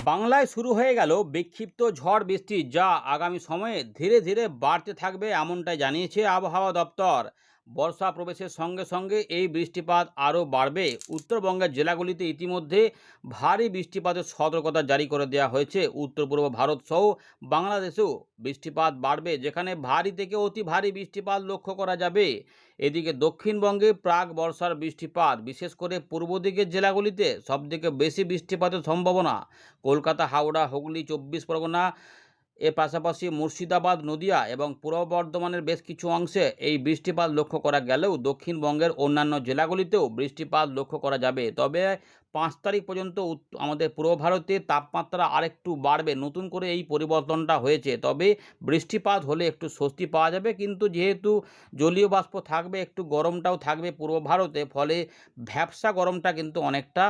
বাংলায় শুরু হয়ে গেল বিক্ষিপ্ত ঝড় বৃষ্টি, যা আগামী সময়ে ধীরে ধীরে বাড়তে থাকবে এমনটাই জানিয়েছে আবহাওয়া দপ্তর। বর্ষা প্রবেশের সঙ্গে সঙ্গে এই বৃষ্টিপাত আরও বাড়বে। উত্তরবঙ্গের জেলাগুলিতে ইতিমধ্যে ভারী বৃষ্টিপাতের সতর্কতা জারি করে দেওয়া হয়েছে। উত্তর পূর্ব ভারত সহ বাংলাদেশেও বৃষ্টিপাত বাড়বে, যেখানে ভারী থেকে অতি ভারী বৃষ্টিপাত লক্ষ্য করা যাবে। এদিকে দক্ষিণবঙ্গে প্রাক বর্ষার বৃষ্টিপাত, বিশেষ করে পূর্ব দিকের জেলাগুলিতে সবথেকে বেশি বৃষ্টিপাতের সম্ভাবনা। কলকাতা, হাওড়া, হুগলি, 24 পরগনা, এর পাশাপাশি মুর্শিদাবাদ, নদিয়া এবং পূর্ব বর্ধমানের বেশ কিছু অংশে এই বৃষ্টিপাত লক্ষ্য করা গেলেও দক্ষিণবঙ্গের অন্যান্য জেলাগুলিতেও বৃষ্টিপাত লক্ষ্য করা যাবে। তবে 5 তারিখ পর্যন্ত আমাদের পূর্ব ভারতে তাপমাত্রা আরেকটু বাড়বে। নতুন করে এই পরিবর্তনটা হয়েছে। তবে বৃষ্টিপাত হলে একটু স্বস্তি পাওয়া যাবে, কিন্তু যেহেতু জলীয় বাষ্প থাকবে, একটু গরমটাও থাকবে পূর্ব ভারতে, ফলে ভ্যাপসা গরমটা কিন্তু অনেকটা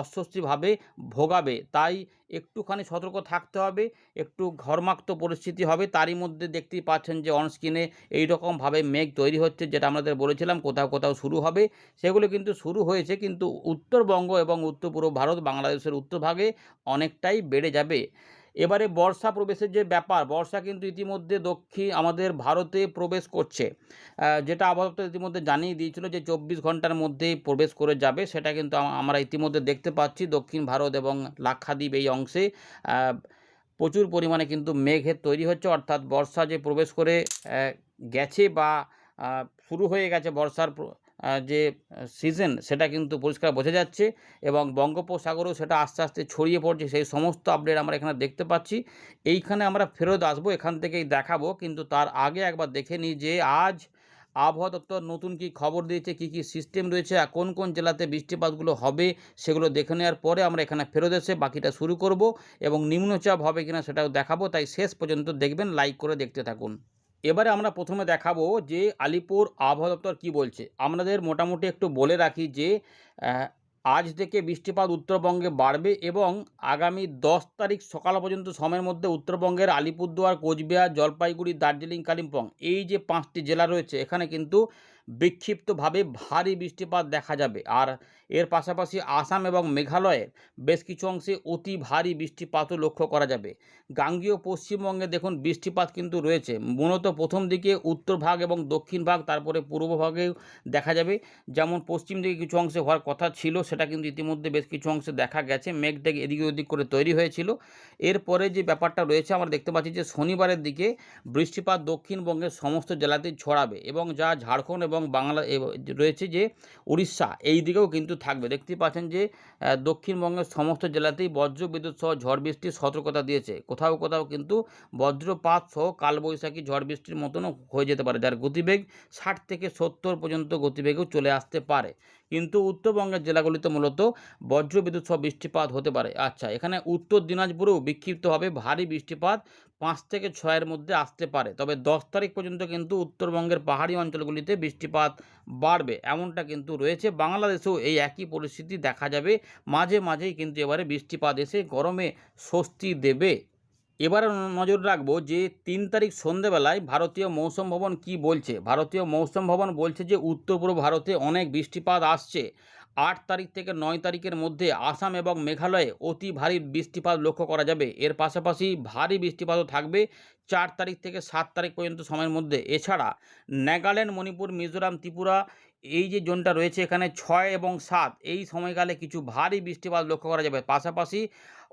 অস্বস্তিভাবে ভোগাবে। তাই একটুখানি সতর্ক থাকতে হবে। একটু ঘর্মাক্ত পরিস্থিতি হবে। তারই মধ্যে দেখতেই পাচ্ছেন যে অনস্ক্রিনে এইরকমভাবে মেঘ তৈরি হচ্ছে, যেটা আমাদের বলেছিলাম কোথাও কোথাও শুরু হবে। সেগুলো কিন্তু শুরু হয়েছে, কিন্তু উত্তরবঙ্গ এবং উত্তর পূর্ব ভারত, বাংলাদেশের উত্তরভাগে অনেকটাই বেড়ে যাবে। এবারে বর্ষা প্রবেশের যে ব্যাপার, বর্ষা কিন্তু ইতিমধ্যে আমাদের ভারতে প্রবেশ করছে। যেটা আবহাওয়া দপ্তর ইতিমধ্যে জানিয়ে দিয়েছিল যে 24 ঘন্টার মধ্যেই প্রবেশ করে যাবে। সেটা কিন্তু আমরা ইতিমধ্যে দেখতে পাচ্ছি দক্ষিণ ভারত এবং লাক্ষাদ্বীপ এই অংশে প্রচুর পরিমাণে কিন্তু মেঘের তৈরি হচ্ছে। অর্থাৎ বর্ষা যে প্রবেশ করে গেছে বা শুরু হয়ে গেছে বর্ষার যে সিজন, সেটা কিন্তু পরিষ্কার বোঝা যাচ্ছে এবং বঙ্গোপসাগরেও সেটা আস্তে আস্তে ছড়িয়ে পড়ছে। সেই সমস্ত আপডেট আমরা এখানে দেখতে পাচ্ছি। এইখানে আমরা ফেরত আসবো, এখান থেকেই দেখাবো, কিন্তু তার আগে একবার দেখে নিই যে আজ আবহাওয়া দপ্তর নতুন কী খবর দিয়েছে, কী কী সিস্টেম রয়েছে, আর কোন কোন জেলাতে বৃষ্টিপাতগুলো হবে সেগুলো দেখে নেওয়ার পরে আমরা এখানে ফেরত এসে বাকিটা শুরু করব এবং নিম্নচাপ হবে কিনা সেটাও দেখাবো। তাই শেষ পর্যন্ত দেখবেন, লাইক করে দেখতে থাকুন। এবারে আমরা প্রথমে দেখাবো যে আলিপুর আবহাওয়া দপ্তর কী বলছে। আমাদের মোটামুটি একটু বলে রাখি যে আজ থেকে বৃষ্টিপাত উত্তরবঙ্গে বাড়বে এবং আগামী 10 তারিখ সকাল পর্যন্ত সময়ের মধ্যে উত্তরবঙ্গের আলিপুরদুয়ার, কোচবিহার, জলপাইগুড়ি, দার্জিলিং, কালিম্পং এই যে 5টি জেলা রয়েছে, এখানে কিন্তু বিক্ষিপ্তভাবে ভারী বৃষ্টিপাত দেখা যাবে। আর এর পাশাপাশি আসাম এবং মেঘালয়ের বেশ কিছু অংশে অতি ভারী বৃষ্টিপাতও লক্ষ্য করা যাবে। গাঙ্গেয় পশ্চিমবঙ্গে দেখুন বৃষ্টিপাত কিন্তু রয়েছে, মূলত প্রথম দিকে উত্তর ভাগ এবং দক্ষিণ ভাগ, তারপরে পূর্ব ভাগেও দেখা যাবে। যেমন পশ্চিম দিকে কিছু অংশে হওয়ার কথা ছিল, সেটা কিন্তু ইতিমধ্যে বেশ কিছু অংশে দেখা গেছে। মেঘ এদিক ওদিক করে তৈরি হয়েছিল। এরপরে যে ব্যাপারটা রয়েছে, আমরা দেখতে পাচ্ছি যে শনিবারের দিকে বৃষ্টিপাত দক্ষিণবঙ্গের সমস্ত জেলাতেই ছড়াবে এবং যা ঝাড়খণ্ড এবং বাংলা রয়েছে যে উড়িষ্যা, এই দিকেও কিন্তু থাকবে। দেখতেই পাচ্ছেন যে দক্ষিণবঙ্গের সমস্ত জেলাতেই বজ্রবিদ্যুৎ সহ ঝড় বৃষ্টির সতর্কতা দিয়েছে। কোথাও কোথাও কিন্তু বজ্রপাত সহ কালবৈশাখী ঝড় বৃষ্টির মতনও হয়ে যেতে পারে, যার গতিবেগ 60 থেকে 70 পর্যন্ত গতিবেগেও চলে আসতে পারে। কিন্তু উত্তরবঙ্গের জেলাগুলিতে মূলত বজ্রবিদ্যুৎ সহ বৃষ্টিপাত হতে পারে। আচ্ছা, এখানে উত্তর দিনাজপুরেও বিক্ষিপ্তভাবে ভারী বৃষ্টিপাত 5 থেকে 6-এর মধ্যে আসতে পারে। তবে 10 তারিখ পর্যন্ত কিন্তু উত্তরবঙ্গের পাহাড়ি অঞ্চলগুলিতে বৃষ্টিপাত বাড়বে, এমনটা কিন্তু রয়েছে। বাংলাদেশেও এই একই পরিস্থিতি দেখা যাবে। মাঝে মাঝেই কিন্তু এবারে বৃষ্টিপাত এসে গরমে স্বস্তি দেবে। এবারে নজর রাখবো যে 3 তারিখ সন্ধেবেলায় ভারতীয় মৌসুম ভবন কী বলছে। ভারতীয় মৌসুম ভবন বলছে যে উত্তর পূর্ব ভারতে অনেক বৃষ্টিপাত আসছে। 8 তারিখ থেকে 9 তারিখের মধ্যে আসাম এবং মেঘালয়ে অতি ভারী বৃষ্টিপাত লক্ষ্য করা যাবে। এর পাশাপাশি ভারী বৃষ্টিপাতও থাকবে 4 তারিখ থেকে 7 তারিখ পর্যন্ত সময়ের মধ্যে। এছাড়া নাগাল্যান্ড, মণিপুর, মিজোরাম, ত্রিপুরা এই যে জোনটা রয়েছে, এখানে 6 এবং 7 এই সময়কালে কিছু ভারী বৃষ্টিপাত লক্ষ্য করা যাবে। পাশাপাশি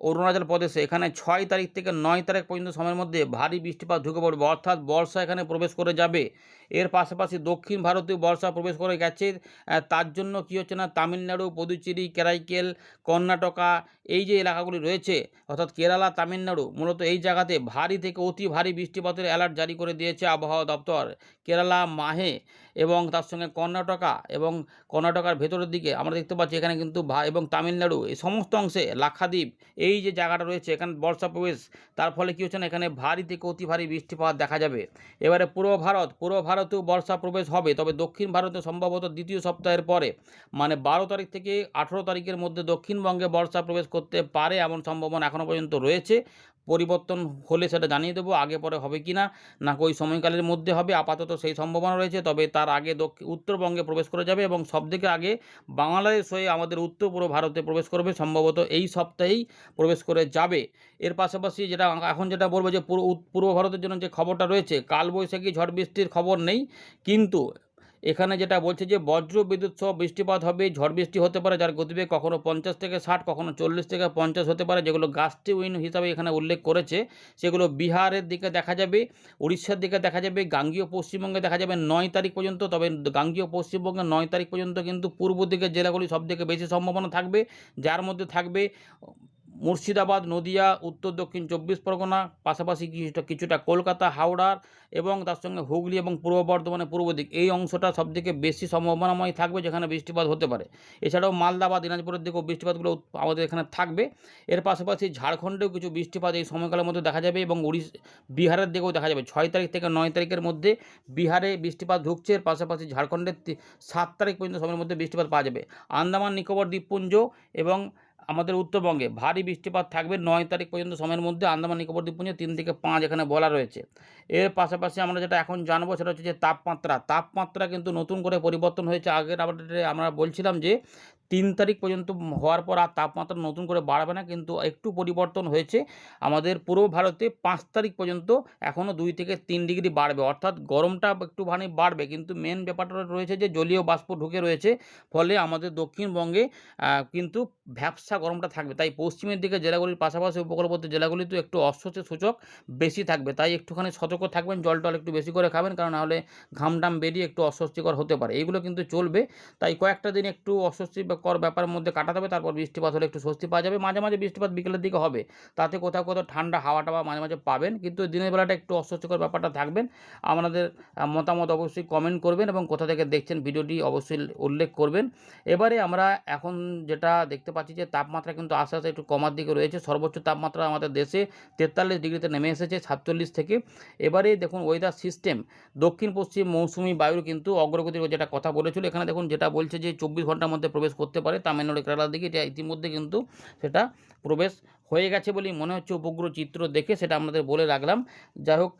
অরুণাচল প্রদেশে এখানে 6 তারিখ থেকে 9 তারিখ পর্যন্ত সময়ের মধ্যে ভারী বৃষ্টিপাত ঢুকে পড়বে, অর্থাৎ বর্ষা এখানে প্রবেশ করে যাবে। এর পাশাপাশি দক্ষিণ ভারতেও বর্ষা প্রবেশ করে গেছে। তার জন্য কী হচ্ছে না, তামিলনাড়ু, পুদুচেরি, কারাইকেল, কর্ণাটকা এই যে এলাকাগুলি রয়েছে, অর্থাৎ কেরালা, তামিলনাড়ু, মূলত এই জায়গাতে ভারী থেকে অতি ভারী বৃষ্টিপাতের অ্যালার্ট জারি করে দিয়েছে আবহাওয়া দপ্তর। কেরালা, মাহে এবং তার সঙ্গে কর্ণাটকা এবং কর্ণাটকার ভেতরের দিকে আমরা দেখতে পাচ্ছি এখানে কিন্তু এবং তামিলনাড়ু এই সমস্ত অংশে, লাক্ষাদ্বীপ এই যে জায়গাটা রয়েছে, এখানে বর্ষা প্রবেশ। তার ফলে কী হচ্ছে না, এখানে ভারী থেকে অতি ভারী বৃষ্টিপাত দেখা যাবে। এবারে পূর্ব ভারতেও বর্ষা প্রবেশ হবে, তবে দক্ষিণ ভারতে সম্ভবত দ্বিতীয় সপ্তাহের পরে, মানে 12 তারিখ থেকে 18 তারিখের মধ্যে দক্ষিণবঙ্গে বর্ষা প্রবেশ করতে পারে, এমন সম্ভাবনা এখনও পর্যন্ত রয়েছে। পরিবর্তন হলে সেটা জানিয়ে দেবো, আগে পরে হবে কি না, নাকি ওই সময়কালের মধ্যে হবে, আপাতত সেই সম্ভাবনা রয়েছে। তবে তার আগে উত্তরবঙ্গে প্রবেশ করে যাবে এবং সবথেকে আগে বাংলাদেশ হয়ে আমাদের উত্তর পূর্ব ভারতে প্রবেশ করবে, সম্ভবত এই সপ্তাহেই প্রবেশ করে যাবে। এর পাশাপাশি যেটা এখন যেটা বলবো যে পূর্ব ভারতের জন্য যে খবরটা রয়েছে, কালবৈশাখী ঝড় বৃষ্টির খবর নেই, কিন্তু এখানে যেটা বলছে যে বজ্র বিদ্যুৎ সহ বৃষ্টিপাত হবে, ঝড় বৃষ্টি হতে পারে, যার গতিবেগ কখনো 50 থেকে 60, কখনো 40 থেকে 50 হতে পারে। যেগুলো গাস্টি উইন্ড হিসাবে এখানে উল্লেখ করেছে, সেগুলো বিহারের দিকে দেখা যাবে, উড়িষ্যার দিকে দেখা যাবে, গাঙ্গীয় পশ্চিমবঙ্গে দেখা যাবে 9 তারিখ পর্যন্ত। তবে গাঙ্গীয় পশ্চিমবঙ্গে 9 তারিখ পর্যন্ত কিন্তু পূর্ব দিকের জেলাগুলি সবথেকে বেশি সম্ভাবনা থাকবে, যার মধ্যে থাকবে মুর্শিদাবাদ, নদিয়া, উত্তর দক্ষিণ 24 পরগনা, পাশাপাশি কিছুটা কলকাতা, হাওড়ার এবং তার সঙ্গে হুগলি এবং পূর্ব বর্ধমানের পূর্ব দিক, এই অংশটা সবথেকে বেশি সম্ভাবনাময় থাকবে যেখানে বৃষ্টিপাত হতে পারে। এছাড়াও মালদা বা দিনাজপুরের দিকেও বৃষ্টিপাতগুলো আমাদের এখানে থাকবে। এর পাশাপাশি ঝাড়খণ্ডেও কিছু বৃষ্টিপাত এই সময়কালের মধ্যে দেখা যাবে এবং বিহারের দিকেও দেখা যাবে। 6 তারিখ থেকে 9 তারিখের মধ্যে বিহারে বৃষ্টিপাত ঢুকছে। এর পাশাপাশি ঝাড়খণ্ডের 7 তারিখ পর্যন্ত সময়ের মধ্যে বৃষ্টিপাত পাওয়া যাবে। আন্দামান নিকোবর দ্বীপপুঞ্জ এবং আমাদের উত্তরবঙ্গে ভারী বৃষ্টিপাত থাকবে 9 তারিখ পর্যন্ত সময়ের মধ্যে। আন্দামান নিকোবর দ্বীপপুঞ্জে 3 থেকে 5 এখানে বলা রয়েছে। এর পাশাপাশি আমরা যেটা এখন জানবো সেটা হচ্ছে যে তাপমাত্রা কিন্তু নতুন করে পরিবর্তন হয়েছে। আগের আপডেটে আমরা বলছিলাম যে 3 তারিখ পর্যন্ত হওয়ার পর আর তাপমাত্রা নতুন করে বাড়বে না, কিন্তু একটু পরিবর্তন হয়েছে। আমাদের পূর্ব ভারতে 5 তারিখ পর্যন্ত এখনও 2 থেকে 3 ডিগ্রি বাড়বে, অর্থাৎ গরমটা একটুখানি বাড়বে, কিন্তু মেন ব্যাপারটা রয়েছে যে জলীয় বাষ্প ঢুকে রয়েছে, ফলে আমাদের দক্ষিণবঙ্গে কিন্তু ভ্যাপসা গরমটা থাকবে। তাই পশ্চিমের দিকে জেলাগুলির পাশাপাশি উপকূলবর্তী জেলাগুলিতেও একটু অস্বস্তির সূচক বেশি থাকবে। তাই একটুখানি সতর্ক থাকবেন, জল টল একটু বেশি করে খাবেন, কারণ নাহলে ঘামটাম বেরিয়ে একটু অস্বস্তিকর হতে পারে। এইগুলো কিন্তু চলবে, তাই কয়েকটা দিন একটু অস্বস্তিকর ব্যাপারের মধ্যে কাটাতে হবে। তারপর বৃষ্টিপাত হলে একটু স্বস্তি পাওয়া যাবে। মাঝে মাঝে বৃষ্টিপাত বিকেলের দিকে হবে, তাতে কোথাও কোথাও ঠান্ডা হাওয়া টাওয়া মাঝে মাঝে পাবেন, কিন্তু দিনের বেলাটা একটু অস্বস্তিকর ব্যাপারটা থাকবেন। আপনাদের মতামত অবশ্যই কমেন্ট করবেন এবং কোথা থেকে দেখছেন ভিডিওটি অবশ্যই উল্লেখ করবেন। এবারে আমরা এখন যেটা দেখতে পাচ্ছি যে তাপমাত্রা কিন্তু আস্তে আস্তে একটু কমার দিকে রয়েছে। সর্বোচ্চ তাপমাত্রা আমাদের দেশে 43 ডিগ্রিতে নেমে এসেছে 47 থেকে। এবারে দেখুন ওয়েদার সিস্টেম, দক্ষিণ পশ্চিম মৌসুমি বায়ুর কিন্তু অগ্রগতির যেটা কথা বলেছিল, এখানে দেখুন যেটা বলছে যে 24 ঘন্টার মধ্যে প্রবেশ করতে পারে তামিলনাড়ু, কেরালার দিকে। এটা ইতিমধ্যে কিন্তু সেটা প্রবেশ হয়ে গেছে বলেই মনে হচ্ছে উপগ্রহ চিত্র দেখে, সেটা আমাদের বলে রাখলাম। যাই হোক,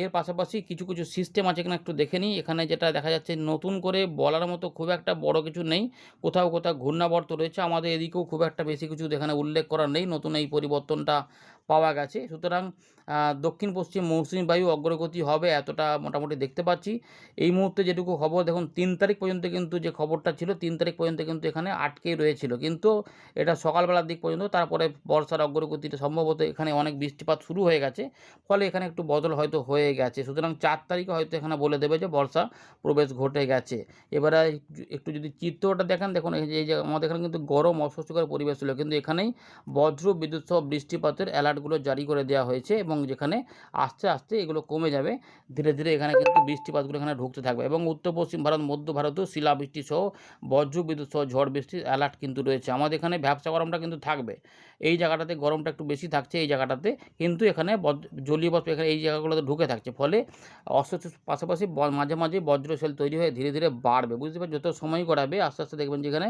এর পাশাপাশি কিছু কিছু সিস্টেম আছে এখানে একটু দেখে নিই। এখানে যেটা দেখা যাচ্ছে নতুন করে বলার মতো খুব একটা বড় কিছু নেই, কোথাও কোথাও ঘূর্ণাবর্ত রয়েছে। আমাদের এদিকেও খুব একটা বেশি কিছু এখানে উল্লেখ করা নেই, নতুন এই পরিবর্তনটা পাওয়া গেছে। সুতরাং দক্ষিণ পশ্চিম মৌসুমি বায়ু অগ্রগতি হবে এতটা মোটামুটি দেখতে পাচ্ছি। এই মুহূর্তে যেটুকু খবর দেখুন 3 তারিখ পর্যন্ত কিন্তু যে খবরটা ছিল 3 তারিখ পর্যন্ত কিন্তু এখানে আটকেই রয়েছিল, কিন্তু এটা সকালবেলার দিক পর্যন্ত। তারপরে বর্ষার অগ্রগতিটা সম্ভবত এখানে অনেক বৃষ্টিপাত শুরু হয়ে গেছে, ফলে এখানে একটু বদল হয়তো হয়ে গেছে। সুতরাং 4 তারিখে হয়তো এখানে বলে দেবে যে বর্ষা প্রবেশ ঘটে গেছে। এবারে একটু যদি চিত্রটা দেখেন, দেখুন এই যে আমাদের এখানে কিন্তু গরম অস্বস্তিকর পরিবেশ ছিল, কিন্তু এখানেই বজ্র বিদ্যুৎ সহ বৃষ্টিপাতের অ্যালার্টগুলো জারি করে দেওয়া হয়েছে এবং যেখানে আস্তে আস্তে এগুলো কমে যাবে। ধীরে ধীরে এখানে কিন্তু বৃষ্টিপাতগুলো এখানে ঢুকতে থাকবে এবং উত্তর পশ্চিম ভারত, মধ্য ভারতেও শিলাবৃষ্টি সহ বজ্র বিদ্যুৎ সহ ঝড় বৃষ্টির অ্যালার্ট কিন্তু রয়েছে। আমাদের এখানে ভ্যাপসা গরমটা কিন্তু থাকবে, এই জায়গাটাতে গরমটা একটু বেশি থাকছে এই জায়গাটাতে, কিন্তু এখানে জলীয় বাষ্প এখানে এই জায়গাগুলোতে ঢুকে থাকছে, ফলে অস্বস্তির পাশাপাশি মাঝে মাঝে বজ্রশেল তৈরি হয়ে ধীরে ধীরে বাড়বে। বুঝতে পারছি, যত সময় গড়াবে আস্তে আস্তে দেখবেন যেখানে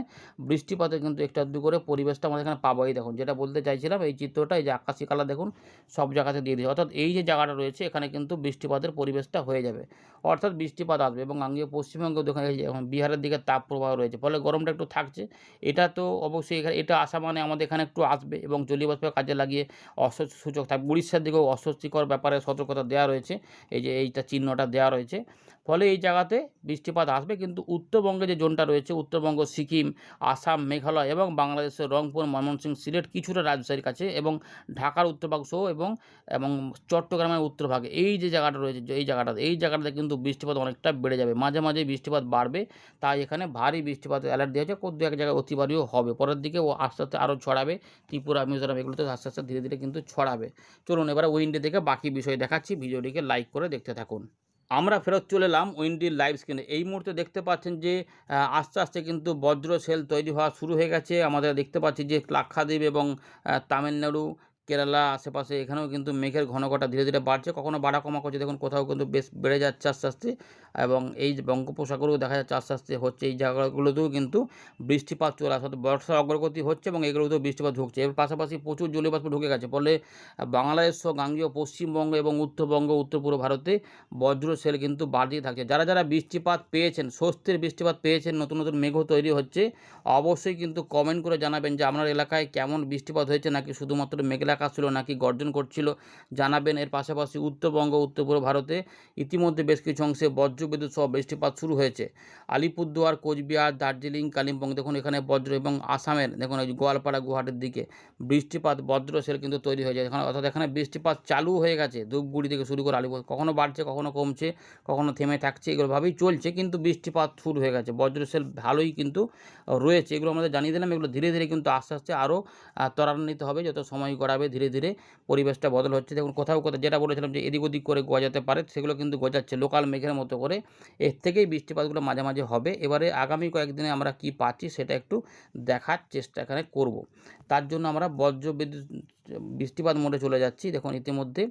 বৃষ্টিপাতে কিন্তু একটু আধটু করে পরিবেশটা আমাদের এখানে পাবো। এই দেখুন যেটা বলতে চাইছিলাম, এই চিত্রটা, এই যে আকাশি কালার দেখুন সব জায়গাতে দিয়ে দিয়েছে, অর্থাৎ এই যে জায়গাটা রয়েছে এখানে কিন্তু বৃষ্টিপাতের পরিবেশটা হয়ে যাবে, অর্থাৎ বৃষ্টিপাত আসবে। এবং গাঙ্গীয় পশ্চিমবঙ্গে দেখুন এই যে এখন বিহারের দিকে তাপ প্রবাহ রয়েছে, ফলে গরমটা একটু থাকছে। এটা তো অবশ্যই এখানে এটা আসা মানে আমাদের এখানে একটু আসবে এবং জলীয় বাষ্পের কাজে লাগিয়ে অস্বস্তি সূচক থাকবে। উড়িষ্যার দিকেও অস্বস্তিকর ব্যাপারে সতর্কতা দেওয়া রয়েছে, এই যে এইটা চিহ্নটা দেওয়া রয়েছে, ফলে এই জায়গাতে বৃষ্টিপাত আসবে। কিন্তু উত্তরবঙ্গে যে জোনটা রয়েছে, উত্তরবঙ্গ, সিকিম, আসাম, মেঘালয় এবং বাংলাদেশের রংপুর, ময়মনসিংহ, সিলেট, কিছুটা রাজশাহীর কাছে এবং ঢাকার উত্তরভাগ সহ এবং এবং চট্টগ্রামের উত্তরভাগে এই যে জায়গাটা রয়েছে, এই জায়গাটাতে কিন্তু বৃষ্টিপাত অনেকটা বেড়ে যাবে, মাঝে মাঝে বৃষ্টিপাত বাড়বে। তাই এখানে ভারী বৃষ্টিপাতের অ্যালার্ট দেওয়া হয়েছে, দু এক জায়গায় অতি ভারীও হবে। পরের দিকে ও আস্তে আস্তে আরও ছড়াবে, ত্রিপুরা, মিজোরাম এগুলোতে আস্তে আস্তে ধীরে ধীরে কিন্তু ছড়াবে। চলুন এবারে উইন্ডে থেকে বাকি বিষয় দেখাচ্ছি, ভিডিওটিকে লাইক করে দেখতে থাকুন। আমরা ফেরত চলে এলাম উইন্ডির লাইভ স্ক্রিনে। এই মুহূর্তে দেখতে পাচ্ছেন যে আস্তে আস্তে কিন্তু বজ্র সেল তৈরি হওয়া শুরু হয়ে গেছে। আমাদের দেখতে পাচ্ছি যে লাক্ষাদ্বীপ এবং তামিলনাড়ু, কেরালা আশেপাশে এখানেও কিন্তু মেঘের ঘনঘটা ধীরে ধীরে বাড়ছে, কখনো বাড়া কমা করছে, দেখুন কোথাও কিন্তু বেশ বেড়ে যাচ্ছে আস্তে আস্তে। এবং এই যে বঙ্গোপসাগরেও দেখা যাচ্ছে আস্তে আস্তে হচ্ছে, এই জায়গাগুলোতেও কিন্তু বৃষ্টিপাত চলে আসে, বর্ষার অগ্রগতি হচ্ছে এবং এগুলোতেও বৃষ্টিপাত ঢুকছে। এর পাশাপাশি প্রচুর জলীয় বাষ্প ঢুকে গেছে, ফলে বাংলাদেশ সহ গাঙ্গেয় পশ্চিমবঙ্গ এবং উত্তরবঙ্গ, উত্তর পূর্ব ভারতে বজ্র সেল কিন্তু বাড়তেই থাকছে। যারা যারা বৃষ্টিপাত পেয়েছেন, স্বস্তির বৃষ্টিপাত পেয়েছেন, নতুন নতুন মেঘও তৈরি হচ্ছে, অবশ্যই কিন্তু কমেন্ট করে জানাবেন যে আপনার এলাকায় কেমন বৃষ্টিপাত হয়েছে, নাকি শুধুমাত্র মেঘলা আকাশ ছিল, নাকি গর্জন করছিল, জানাবেন। এর পাশাপাশি উত্তরবঙ্গ, উত্তর পূর্ব ভারতে ইতিমধ্যে বেশ কিছু অংশে বজ্রবিদ্যুৎ সহ বৃষ্টিপাত শুরু হয়েছে। আলিপুরদুয়ার, কোচবিহার, দার্জিলিং, কালিম্পং, দেখুন এখানে বজ্র, এবং আসামের দেখুন এই গোয়ালপাড়া, গুয়াহাটির দিকে বৃষ্টিপাত বজ্র সেল কিন্তু তৈরি হয়ে যায় এখানে, অর্থাৎ এখানে বৃষ্টিপাত চালু হয়ে গেছে। ধূপগুড়ি থেকে শুরু করে আলিপুর, কখনো বাড়ছে, কখনো কমছে, কখনো থেমে থাকছে, এগুলোভাবেই চলছে, কিন্তু বৃষ্টিপাত শুরু হয়ে গেছে। বজ্র সেল ভালোই কিন্তু রয়েছে, এগুলো আমাদের জানিয়ে দিলাম। এগুলো ধীরে ধীরে কিন্তু আস্তে আস্তে আরও ত্বরান্বিত হবে, যত সময় গড়াবে ধীরে ধীরে পরিবেশটা বদল হচ্ছে। দেখুন কোথাও কোথাও যেটা বলেছিলাম যে এদিক ওদিক করে গজাতে পারে, সেগুলো কিন্তু গজাচ্ছে লোকাল মেঘের মতো করে। এর থেকেই বৃষ্টিপাতগুলো মাঝে মাঝে হবে। এবারে আগামী কয়েকদিনে আমরা কি পাচ্ছি সেটা একটু দেখার চেষ্টা এখানে করব। তার জন্য আমরা বজ্রবিদ্যুৎ বৃষ্টিপাত মোডে চলে যাচ্ছি। দেখুন ইতিমধ্যে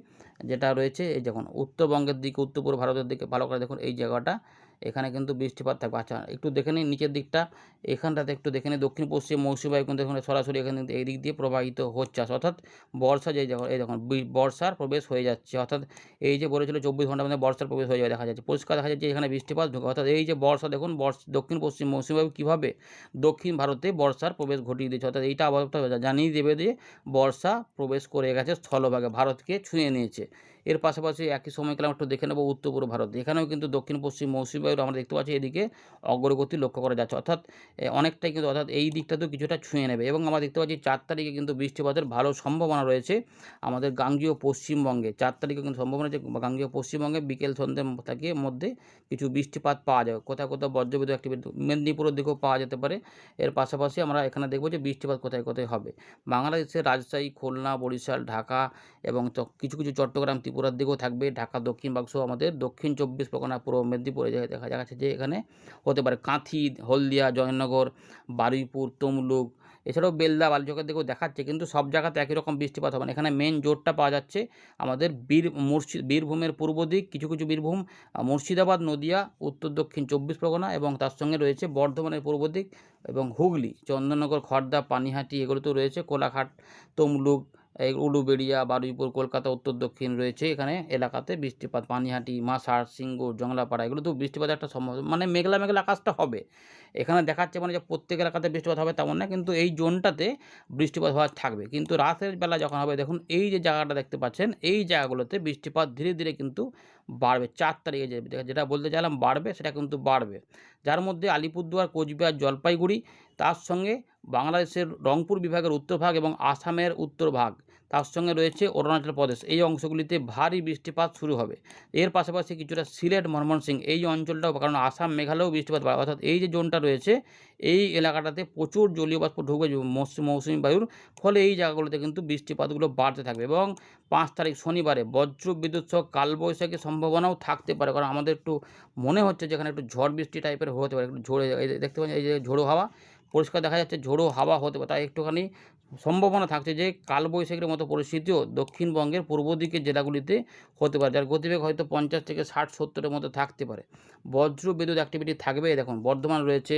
যেটা রয়েছে, এই দেখুন উত্তরবঙ্গের দিকে, উত্তর পূর্ব ভারতের দিকে ভালো করে দেখুন, এই জায়গাটা এখানে কিন্তু বৃষ্টিপাত থাকবে। আচ্ছা একটু দেখে নিন নিচের দিকটা, এখানটাতে একটু দেখে নিন, দক্ষিণ পশ্চিম মৌসুমী বায়ু কিন্তু এখানে সরাসরি এখানে এই দিক দিয়ে প্রবাহিত হচ্ছে, অর্থাৎ বর্ষা যেই যখন এই দেখুন বর্ষার প্রবেশ হয়ে যাচ্ছে, অর্থাৎ এই যে বলেছিল 24 ঘন্টার মধ্যে বর্ষার প্রবেশ হয়ে যাবে, দেখা যাচ্ছে পরিষ্কার দেখা যাচ্ছে এখানে বৃষ্টিপাত ঢোকে, অর্থাৎ এই যে বর্ষা দেখুন, দক্ষিণ পশ্চিম মৌসুমী বায়ু কীভাবে দক্ষিণ ভারতে বর্ষার প্রবেশ ঘটিয়ে দিয়েছে, অর্থাৎ এইটা আবহাওয়া জানিয়ে দেবে যে বর্ষা প্রবেশ করে গেছে স্থলভাগে, ভারতকে ছুঁয়ে নিয়েছে। এর পাশাপাশি একই সময়কালে একটু দেখে নেব উত্তর পূর্ব ভারত, এখানেও কিন্তু দক্ষিণ পশ্চিম মৌসুমী বায়ু আমরা দেখতে পাচ্ছি এদিকে অগ্রগতি লক্ষ্য করা যাচ্ছে, অর্থাৎ অনেকটাই কিন্তু, অর্থাৎ এই দিকটাতেও কিছুটা ছুঁয়ে নেবে। এবং আমরা দেখতে পাচ্ছি 4 তারিখে কিন্তু বৃষ্টিপাতের ভালো সম্ভাবনা রয়েছে আমাদের গাঙ্গেয় পশ্চিমবঙ্গে। 4 তারিখে কিন্তু সম্ভাবনা আছে গাঙ্গেয় পশ্চিমবঙ্গে বিকেল সন্ধ্যের থেকে মধ্যে কিছু বৃষ্টিপাত পাওয়া যাবে, কোথাও কোথাও বজ্রবিদ্যুৎ অ্যাক্টিভিটি মেদিনীপুরের দিকেও পাওয়া যেতে পারে। এর পাশাপাশি আমরা এখানে দেখব যে বৃষ্টিপাত কোথায় কোথায় হবে। বাংলাদেশের রাজশাহী, খুলনা, বরিশাল, ঢাকা এবং কিছু কিছু চট্টগ্রাম, ত্রিপুরার দিকেও থাকবে। ঢাকা দক্ষিণ বাক্স আমাদের দক্ষিণ 24 পরগনা, পূর্ব মেদিনীপুরে দেখা যাচ্ছে যে এখানে হতে পারে। কাঁথি, হলদিয়া, জয়নগর, বারুইপুর, তমলুক, এছাড়াও বেলদা, বালুচকের দিকেও দেখাচ্ছে, কিন্তু সব জায়গাতে একই রকম বৃষ্টিপাত হবে না। এখানে মেন জোরটা পাওয়া যাচ্ছে আমাদের বীরভূমের পূর্ব দিক, কিছু কিছু বীরভূম, মুর্শিদাবাদ, নদিয়া, উত্তর দক্ষিণ 24 পরগনা, এবং তার সঙ্গে রয়েছে বর্ধমানের পূর্ব দিক এবং হুগলি, চন্দননগর, খড়দা, পানিহাটি, এগুলোতেও রয়েছে কোলাঘাট, তমলুক, এই উলুবেড়িয়া, বারুইপুর, কলকাতা, উত্তর দক্ষিণ রয়েছে এখানে এলাকাতে বৃষ্টিপাত, পানিহাটি, মাসার, সিঙ্গুর, জংলাপাড়া, এগুলোতেও বৃষ্টিপাতের একটা সম্ভাবনা, মানে মেঘলা মেঘলা আকাশটা হবে। এখানে দেখাচ্ছে মানে যে প্রত্যেক এলাকাতে বৃষ্টিপাত হবে তেমন না, কিন্তু এই জোনটাতে বৃষ্টিপাত হওয়ার থাকবে। কিন্তু রাতের বেলা যখন হবে, দেখুন এই যে জায়গাটা দেখতে পাচ্ছেন, এই জায়গাগুলোতে বৃষ্টিপাত ধীরে ধীরে কিন্তু বাড়বে। 4 তারিখে যেটা বলতে চাইলাম বাড়বে, সেটা কিন্তু বাড়বে, যার মধ্যে আলিপুরদুয়ার, কোচবিহার, জলপাইগুড়ি, তার সঙ্গে বাংলাদেশের রংপুর বিভাগের উত্তর ভাগ এবং আসামের উত্তর ভাগ, তার সঙ্গে রয়েছে অরুণাচল প্রদেশ, এই অংশগুলিতে ভারী বৃষ্টিপাত শুরু হবে। এর পাশাপাশি কিছুটা সিলেট, ময়মনসিংহ, এই অঞ্চলটাও, কারণ আসাম, মেঘালয়েও বৃষ্টিপাত বাড়বে, অর্থাৎ এই যে জোনটা রয়েছে এই এলাকাটাতে প্রচুর জলীয় বাষ্প ঢুকবে মৌসুমী বায়ুর, ফলে এই জায়গাগুলোতে কিন্তু বৃষ্টিপাতগুলো বাড়তে থাকবে। এবং 5 তারিখ শনিবারে বজ্রবিদ্যুৎ সহ কালবৈশাখীর সম্ভাবনাও থাকতে পারে, কারণ আমাদের একটু মনে হচ্ছে যেখানে একটু ঝড় বৃষ্টি টাইপের হতে পারে, একটু ঝোড়ো, এই দেখতে পাচ্ছেন এই যে ঝোড়ো হাওয়া, পরিষ্কার দেখা যাচ্ছে ঝোড়ো হাওয়া হতে পারে, তাই একটুখানি সম্ভাবনা থাকছে যে কালবৈশাখীর মতো পরিস্থিতিও দক্ষিণবঙ্গের পূর্ব দিকের জেলাগুলিতে হতে পারে, যার গতিবেগ হয়তো 50 থেকে 60-70-এর মধ্যে থাকতে পারে। বজ্র বিদ্যুৎ অ্যাক্টিভিটি থাকবে, দেখুন বর্ধমান রয়েছে,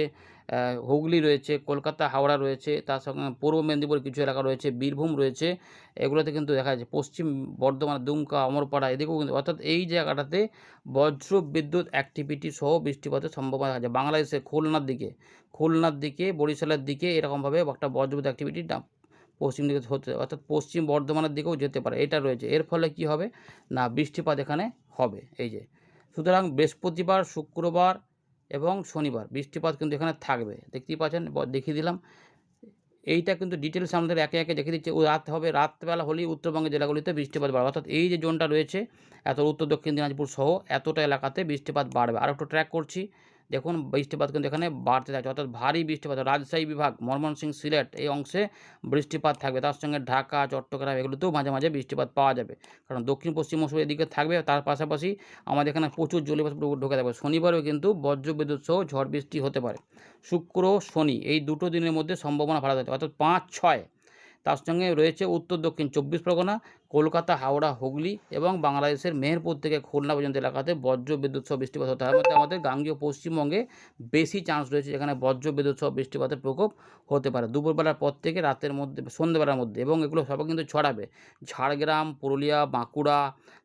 হুগলি রয়েছে, কলকাতা, হাওড়া রয়েছে, তার সঙ্গে পূর্ব মেদিনীপুর কিছু এলাকা রয়েছে, বীরভূম রয়েছে, এগুলোতে কিন্তু দেখা যাচ্ছে পশ্চিম বর্ধমান, দুমকা, অমরপাড়া, এদিকেও কিন্তু, অর্থাৎ এই জায়গাটাতে বজ্র বিদ্যুৎ অ্যাক্টিভিটি সহ বৃষ্টিপাতের সম্ভাবনা আছে। বাংলাদেশের খুলনার দিকে, বরিশালের দিকে এরকমভাবে একটা বজ্রবিদ্যুৎ অ্যাক্টিভিটি পশ্চিম দিকে হতে, অর্থাৎ পশ্চিম বর্ধমানের দিকেও যেতে পারে, এটা রয়েছে। এর ফলে কি হবে না, বৃষ্টিপাত এখানে হবে এই যে। সুতরাং বৃহস্পতিবার, শুক্রবার এবং শনিবার বৃষ্টিপাত কিন্তু এখানে থাকবে, দেখতেই পাচ্ছেন, দেখিয়ে দিলাম। এইটা কিন্তু ডিটেলস আমাদের একে একে দেখিয়ে দিচ্ছে। রাত হবে, রাতবেলা হলেই উত্তরবঙ্গের জেলাগুলিতে বৃষ্টিপাত বাড়বে, অর্থাৎ এই যে জোনটা রয়েছে এত উত্তর দক্ষিণ দিনাজপুর সহ এতটা এলাকাতে বৃষ্টিপাত বাড়বে। আর একটু ট্র্যাক করছি, দেখুন বৃষ্টিপাত কিন্তু এখানে বাড়তে থাকছে, অর্থাৎ ভারী বৃষ্টিপাত রাজশাহী বিভাগ, ময়মনসিংহ, সিলেট এই অংশে বৃষ্টিপাত থাকবে, তার সঙ্গে ঢাকা, চট্টগ্রাম এগুলোতেও মাঝে মাঝে বৃষ্টিপাত পাওয়া যাবে, কারণ দক্ষিণ পশ্চিম মৌসুমী এদিকে থাকবে। তার পাশাপাশি আমাদের এখানে প্রচুর জলীয় বাষ্প ঢোকে থাকবে। শনিবারেও কিন্তু বজ্রবিদ্যুৎ সহ ঝড় বৃষ্টি হতে পারে। শুক্র, শনি এই দুটো দিনের মধ্যে সম্ভাবনা ভালো থাকে, অর্থাৎ 5-6 তার সঙ্গে রয়েছে উত্তর দক্ষিণ 24 পরগনা, কলকাতা, হাওড়া, হুগলি এবং বাংলাদেশের মেহেরপুর থেকে খুলনা পর্যন্ত এলাকাতে বজ্র বিদ্যুৎ সহ বৃষ্টিপাত হতে হয়। তার মধ্যে আমাদের গাঙ্গেয় পশ্চিমবঙ্গে বেশি চান্স রয়েছে যেখানে বজ্র বিদ্যুৎ সহ বৃষ্টিপাতের প্রকোপ হতে পারে দুপুরবেলার পর থেকে রাতের মধ্যে, সন্ধ্যেবেলার মধ্যে, এবং এগুলো সব কিন্তু ছড়াবে ঝাড়গ্রাম, পুরুলিয়া, বাঁকুড়া,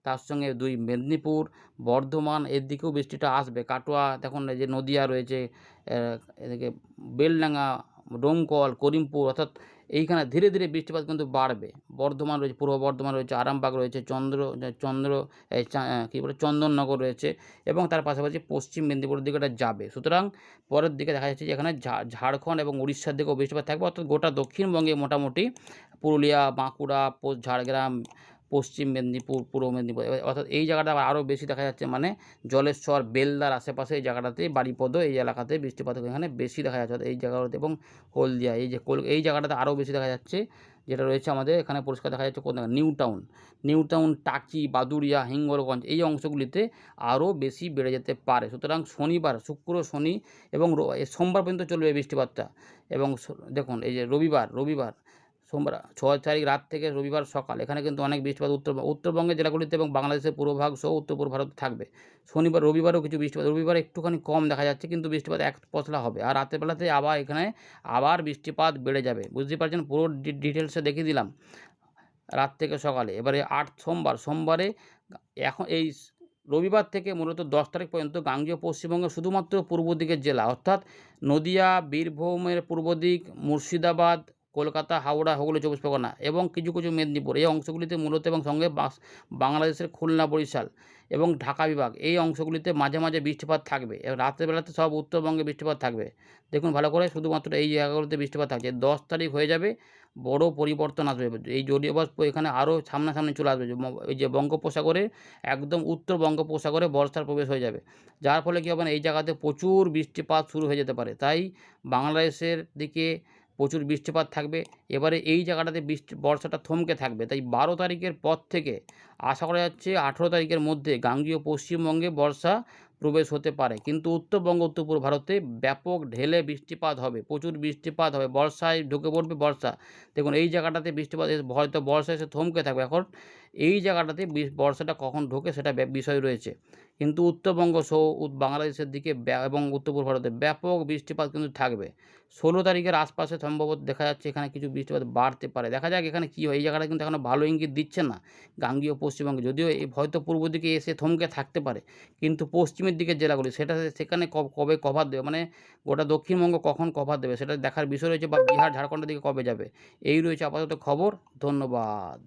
তার সঙ্গে 2 মেদিনীপুর, বর্ধমান এর দিকেও বৃষ্টিটা আসবে। কাটোয়া, দেখুন এই যে নদিয়া রয়েছে, এদিকে বেলডাঙ্গা, ডোমকল, করিমপুর, অর্থাৎ এইখানে ধীরে ধীরে বৃষ্টিপাত কিন্তু বাড়বে। বর্ধমান রয়েছে, পূর্ব বর্ধমান রয়েছে, আরামবাগ রয়েছে, চন্দননগর রয়েছে এবং তার পাশাপাশি পশ্চিম মেদিনীপুরের দিকে এটা যাবে। সুতরাং পরের দিকে দেখা যাচ্ছে যে এখানে ঝাড়খণ্ড এবং উড়িষ্যার দিকেও বৃষ্টিপাত থাকবে, অর্থাৎ গোটা দক্ষিণবঙ্গে মোটামুটি পুরুলিয়া, বাঁকুড়া, ঝাড়গ্রাম, পশ্চিম মেদিনীপুর, পূর্ব মেদিনীপুর, অর্থাৎ এই জায়গাটা আরও বেশি দেখা যাচ্ছে, মানে জলেশ্বর, বেলদার আশেপাশে এই জায়গাটাতে, বারিপদ এই এলাকাতে বৃষ্টিপাত এখানে বেশি দেখা যাচ্ছে, অর্থাৎ এই জায়গাটাতে, এবং হলদিয়া এই যে এই জায়গাটাতে আরও বেশি দেখা যাচ্ছে। যেটা রয়েছে আমাদের এখানে পরিষ্কার দেখা যাচ্ছে কোথাও নিউ টাউন, টাকি, বাদুড়িয়া, হিঙ্গলগঞ্জ এই অংশগুলিতে আরও বেশি বেড়ে যেতে পারে। সুতরাং শনিবার, শুক্র, শনি এবং সোমবার পর্যন্ত চলবে বৃষ্টিপাতটা। এবং দেখুন এই যে রবিবার, সোমবার 6 তারিখ রাত থেকে রবিবার সকাল, এখানে কিন্তু অনেক বৃষ্টিপাত উত্তরবঙ্গের জেলাগুলিতে এবং বাংলাদেশের পূর্বভাগ সহ উত্তর পূর্ব ভারতে থাকবে। শনিবার, রবিবারও কিছু বৃষ্টিপাত, রবিবার একটুখানি কম দেখা যাচ্ছে, কিন্তু বৃষ্টিপাত এক পশলা হবে। আর রাতের বেলাতে আবার এখানে বৃষ্টিপাত বেড়ে যাবে। বুঝতে পারছেন, পুরো ডিটেলসে দেখিয়ে দিলাম রাত থেকে সকালে। এবারে সোমবারে এখন এই রবিবার থেকে মূলত 10 তারিখ পর্যন্ত গাঙ্গেয় পশ্চিমবঙ্গের শুধুমাত্র পূর্ব দিকের জেলা, অর্থাৎ নদিয়া, বীরভূমের পূর্ব দিক, মুর্শিদাবাদ, কলকাতা, হাওড়া, হুগলি, 24 পরগনা এবং কিছু মেদিনীপুর এই অংশগুলিতে মূলত, এবং সঙ্গে বাংলাদেশের খুলনা, বরিশাল এবং ঢাকা বিভাগ এই অংশগুলিতে মাঝে মাঝে বৃষ্টিপাত থাকবে। এবং রাতের বেলাতে সব উত্তরবঙ্গে বৃষ্টিপাত থাকবে। দেখুন ভালো করে, শুধুমাত্র এই জায়গাগুলোতে বৃষ্টিপাত থাকছে। 10 তারিখ হয়ে যাবে, বড় পরিবর্তন আসবে। এই জলীয় বাষ্প এখানে আরও সামনাসামনি চলে আসবে। এই যে বঙ্গোপসাগরে, একদম উত্তর বঙ্গোপসাগরে বর্ষার প্রবেশ হয়ে যাবে, যার ফলে কী হবে না, এই জায়গাতে প্রচুর বৃষ্টিপাত শুরু হয়ে যেতে পারে। তাই বাংলাদেশের দিকে প্রচুর বৃষ্টিপাত থাকবে। এবারে এই জায়গাটাতে বর্ষাটা থমকে থাকবে। তাই 12 তারিখের পর থেকে আশা করা যাচ্ছে 18 তারিখের মধ্যে গাঙ্গেয় পশ্চিমবঙ্গে বর্ষা প্রবেশ হতে পারে। কিন্তু উত্তরবঙ্গ, উত্তর পূর্ব ভারতে ব্যাপক ঢেলে বৃষ্টিপাত হবে, প্রচুর বৃষ্টিপাত হবে, বর্ষায় ঢুকে পড়বে বর্ষা। দেখুন এই জায়গাটাতে বৃষ্টিপাত হয়তো বর্ষা এসে থমকে থাকবে। এখন এই জায়গাটাতে বর্ষাটা কখন ঢোকে সেটা বিষয় রয়েছে। কিন্তু উত্তরবঙ্গ সহ বাংলাদেশের দিকে এবং উত্তর পূর্ব ভারতে ব্যাপক বৃষ্টিপাত কিন্তু থাকবে। 16 তারিখের আশপাশে সম্ভবত দেখা যাচ্ছে এখানে কিছু বৃষ্টিপাত বাড়তে পারে। দেখা যাক এখানে কী হয়। এই জায়গাটা কিন্তু এখনও ভালো ইঙ্গিত দিচ্ছে না গাঙ্গেয় পশ্চিমবঙ্গে, যদিও হয়তো পূর্ব দিকে এসে থমকে থাকতে পারে, কিন্তু পশ্চিমের দিকের জেলাগুলি সেখানে কবে কভার দেবে, মানে গোটা দক্ষিণবঙ্গ কখন কভার দেবে সেটা দেখার বিষয় রয়েছে, বা বিহার, ঝাড়খণ্ডের দিকে কবে যাবে। এই রয়েছে আপাতত খবর। ধন্যবাদ।